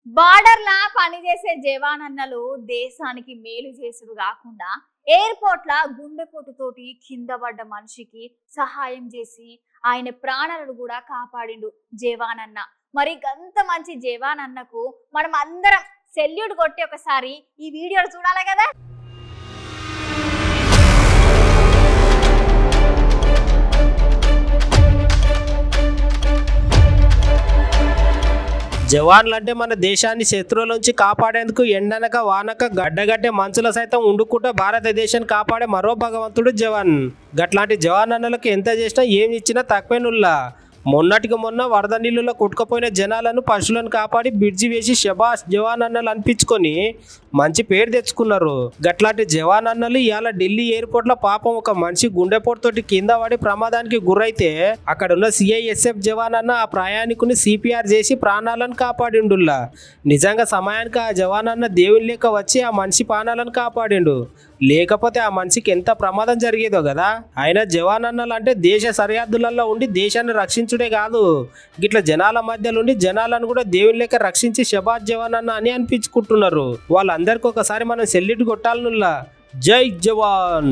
బార్డర్లా పనిచేసే జవానన్నలు దేశానికి మేలు చేసుడు కాకుండా ఎయిర్పోర్ట్ల గుండెపోటుతోటి కింద పడ్డ మనిషికి సహాయం చేసి ఆయన ప్రాణాలను కూడా కాపాడిండు జవానన్న. మరి గంత మంచి జవానన్నకు మనం అందరం సెల్యూట్ కొట్టి ఒకసారి ఈ వీడియోలు చూడాలి కదా. జవాన్లు అంటే మన దేశాన్ని శత్రువుల నుంచి కాపాడేందుకు ఎండనక వానక గడ్డగట్టే మంచుల సైతం ఉండుకుంటూ భారతదేశాన్ని కాపాడే మరో భగవంతుడు జవాన్. గట్లాంటి జవాన్ అన్నలకు ఎంత చేసినా ఏమి ఇచ్చినా తక్కువేనుల్లా. మొన్నటికి మొన్న వరద నీళ్ళలో కొట్టుకుపోయిన జనాలను పశువులను కాపాడి బ్రిడ్జి వేసి శబాష్ జవాన్ అన్నలు అనిపించుకొని మంచి పేరు తెచ్చుకున్నారు. గట్లాంటి జవాన్ అన్నలు ఇవాళ ఢిల్లీ ఎయిర్పోర్ట్ లో పాపం ఒక మనిషి గుండెపోటుతోటి కింద పడి ప్రమాదానికి గురైతే అక్కడ ఉన్న సిఐఎస్ఎఫ్ జవాన్ అన్న ఆ ప్రయాణికుని సిపిఆర్ చేసి ప్రాణాలను కాపాడిండుల్లా. నిజంగా సమయానికి ఆ జవాన్ అన్న దేవుని లేక వచ్చి ఆ మనిషి ప్రాణాలను కాపాడిండు. లేకపోతే ఆ మనిషికి ఎంత ప్రమాదం జరిగేదో కదా. అయినా జవాన్ అన్నలు అంటే దేశ సరిహద్దులలో ఉండి దేశాన్ని రక్షించుడే కాదు, గిట్ల జనాల మధ్యలో ఉండి జనాలను కూడా దేవుని లేక రక్షించి శబాష్ జవాన్ అన్న అని అనిపించుకుంటున్నారు. వాళ్ళందరికీ ఒకసారి మనం సెల్యూట్ కొట్టాలనుల్లా. జై జవాన్.